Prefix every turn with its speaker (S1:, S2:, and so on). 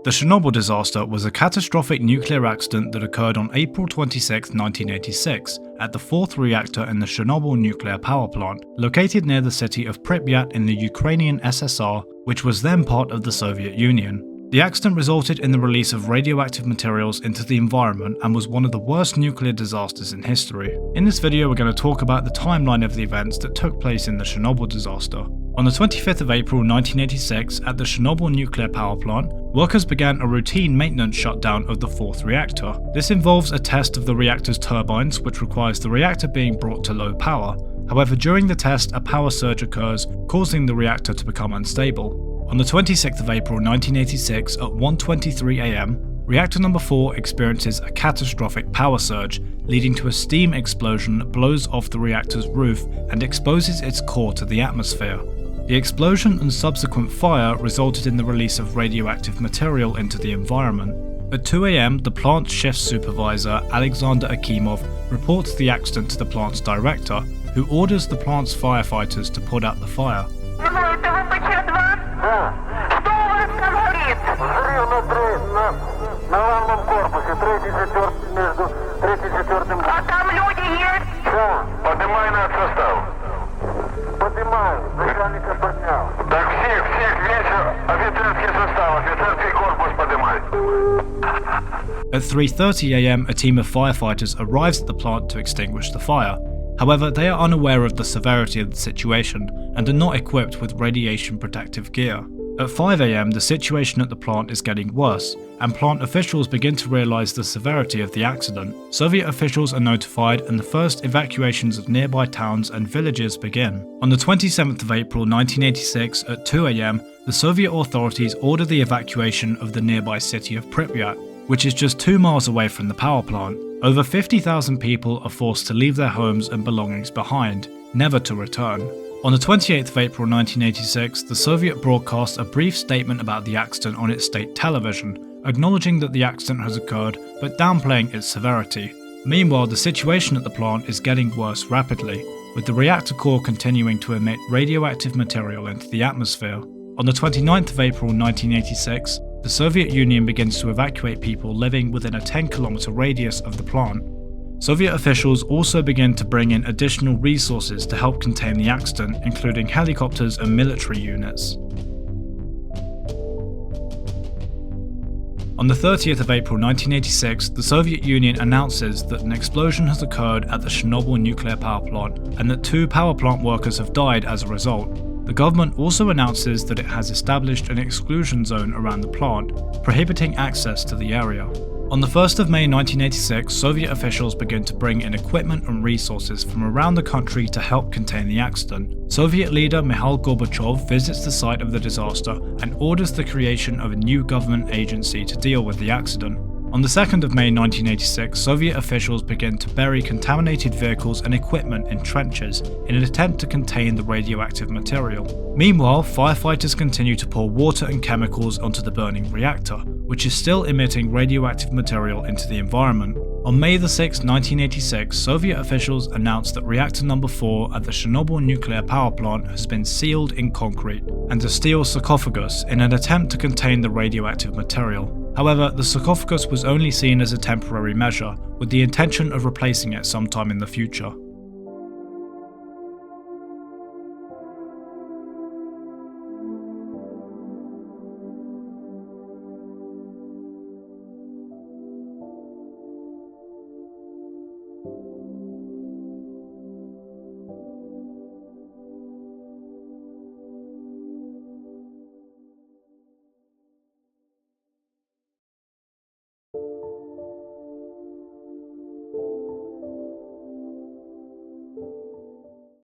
S1: The Chernobyl disaster was a catastrophic nuclear accident that occurred on April 26, 1986, at the fourth reactor in the Chernobyl nuclear power plant, located near the city of Pripyat in the Ukrainian SSR, which was then part of the Soviet Union. The accident resulted in the release of radioactive materials into the environment and was one of the worst nuclear disasters in history. In this video, we're going to talk about the timeline of the events that took place in the Chernobyl disaster. On the 25th of April 1986, at the Chernobyl nuclear power plant, workers began a routine maintenance shutdown of the fourth reactor. This involves a test of the reactor's turbines, which requires the reactor being brought to low power. However, during the test, a power surge occurs, causing the reactor to become unstable. On the 26th of April 1986 at 1:23 am, reactor number 4 experiences a catastrophic power surge, leading to a steam explosion that blows off the reactor's roof and exposes its core to the atmosphere. The explosion and subsequent fire resulted in the release of radioactive material into the environment. At 2 am, the plant's shift supervisor, Alexander Akimov, reports the accident to the plant's director, who orders the plant's firefighters to put out the fire. At 3:30 am, a team of firefighters arrives at the plant to extinguish the fire. However, they are unaware of the severity of the situation and are not equipped with radiation protective gear. At 5 am, the situation at the plant is getting worse, and plant officials begin to realize the severity of the accident. Soviet officials are notified and the first evacuations of nearby towns and villages begin. On the 27th of April 1986 at 2 am, the Soviet authorities order the evacuation of the nearby city of Pripyat, which is just 2 miles away from the power plant. Over 50,000 people are forced to leave their homes and belongings behind, never to return. On the 28th of April 1986, the Soviet broadcast a brief statement about the accident on its state television, acknowledging that the accident has occurred but downplaying its severity. Meanwhile, the situation at the plant is getting worse rapidly, with the reactor core continuing to emit radioactive material into the atmosphere. On the 29th of April 1986, the Soviet Union begins to evacuate people living within a 10-kilometer radius of the plant. Soviet officials also begin to bring in additional resources to help contain the accident, including helicopters and military units. On the 30th of April 1986, the Soviet Union announces that an explosion has occurred at the Chernobyl nuclear power plant and that 2 power plant workers have died as a result. The government also announces that it has established an exclusion zone around the plant, prohibiting access to the area. On the 1st of May 1986, Soviet officials begin to bring in equipment and resources from around the country to help contain the accident. Soviet leader Mikhail Gorbachev visits the site of the disaster and orders the creation of a new government agency to deal with the accident. On the 2nd of May 1986, Soviet officials begin to bury contaminated vehicles and equipment in trenches in an attempt to contain the radioactive material. Meanwhile, firefighters continue to pour water and chemicals onto the burning reactor, which is still emitting radioactive material into the environment. On May 6, 1986, Soviet officials announced that reactor number 4 at the Chernobyl nuclear power plant has been sealed in concrete and a steel sarcophagus in an attempt to contain the radioactive material. However, the sarcophagus was only seen as a temporary measure, with the intention of replacing it sometime in the future.